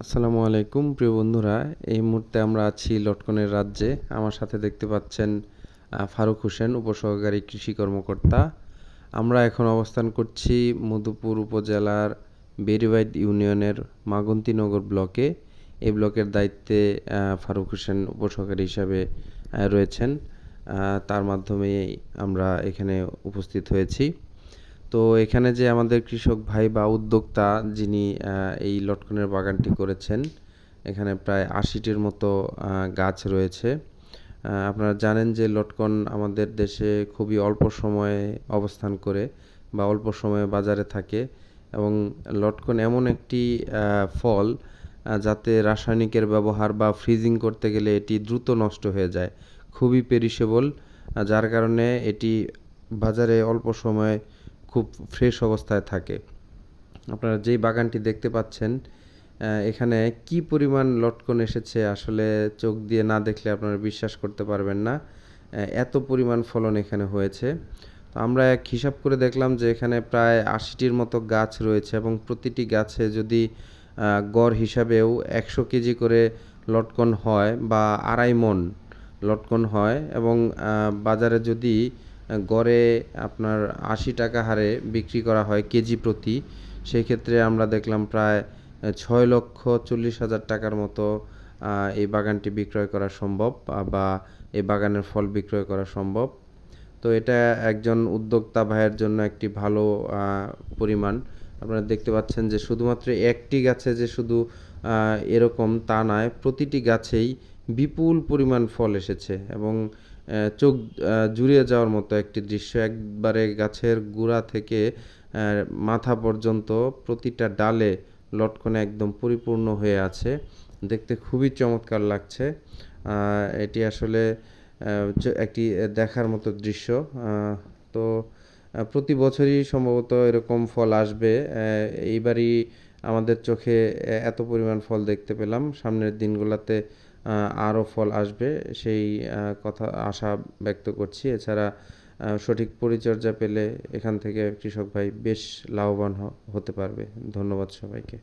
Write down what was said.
আসসালামু আলাইকুম প্রিয় বন্ধুরা। এই মুহূর্তে আমরা আছি লটকনের রাজ্যে। আমার সাথে দেখতে পাচ্ছেন ফারুক হোসেন, উপসহকারী কৃষি কর্মকর্তা। আমরা এখন অবস্থান করছি মধুপুর উপজেলার বেড়িবাইদ ইউনিয়নের মাগন্তীনগর ব্লকে। এই ব্লকের দায়িত্বে ফারুক হোসেন উপসহকারী হিসাবে রয়েছেন। তার মাধ্যমেই আমরা এখানে উপস্থিত হয়েছি। তো এখানে যে আমাদের কৃষক ভাই বা উদ্যোক্তা যিনি এই লটকনের বাগানটি করেছেন, এখানে প্রায় ৮০টির মতো গাছ রয়েছে। আপনারা জানেন যে লটকন আমাদের দেশে খুবই অল্প সময়ে অবস্থান করে বা অল্প সময়ে বাজারে থাকে, এবং লটকন এমন একটি ফল যাতে রাসায়নিকের ব্যবহার বা ফ্রিজিং করতে গেলে এটি দ্রুত নষ্ট হয়ে যায়, খুবই পেরিশেবল, যার কারণে এটি বাজারে অল্প সময়ে খুব ফ্রেশ অবস্থায় থাকে। আপনারা যেই বাগানটি দেখতে পাচ্ছেন, এখানে কি পরিমাণ লটকন এসেছে আসলে চোখ দিয়ে না দেখলে আপনারা বিশ্বাস করতে পারবেন না। এত পরিমাণ ফলন এখানে হয়েছে। তো আমরা এক হিসাব করে দেখলাম যে এখানে প্রায় ৮০টির মতো গাছ রয়েছে, এবং প্রতিটি গাছে যদি গড় হিসাবেও ১০০ কেজি করে লটকন হয় বা ২.৫ মণ লটকন হয়, এবং বাজারে যদি গড়ে আপনার ৮০ টাকা হারে বিক্রি করা হয় কেজি প্রতি, সেই ক্ষেত্রে আমরা দেখলাম প্রায় ৬,৪০,০০০ টাকার মতো এই বাগানটি বিক্রয় করা সম্ভব, বা এই বাগানের ফল বিক্রয় করা সম্ভব। তো এটা একজন উদ্যোক্তা ভাইয়ের জন্য একটি ভালো পরিমাণ। আপনারা দেখতে পাচ্ছেন যে শুধুমাত্র একটি গাছে যে শুধু এরকম তা নয়, প্রতিটি গাছেই বিপুল পরিমাণ ফল এসেছে, এবং চোখ জুড়িয়ে যাওয়ার মতো একটি দৃশ্য। একবারে গাছের গোড়া থেকে মাথা পর্যন্ত প্রতিটা ডালে লটকনে একদম পরিপূর্ণ হয়ে আছে। দেখতে খুবই চমৎকার লাগছে। এটি আসলে একটি দেখার মতো দৃশ্য। তো প্রতি বছরই সম্ভবত এরকম ফল আসবে। এইবারই আমাদের চোখে এত পরিমাণ ফল দেখতে পেলাম। সামনের দিনগুলোতে আরও ফল আসবে, সেই কথা আশা ব্যক্ত করছি। এছাড়া সঠিক পরিচর্যা পেলে এখান থেকে কৃষক ভাই বেশ লাভবান হতে পারবে। ধন্যবাদ সবাইকে।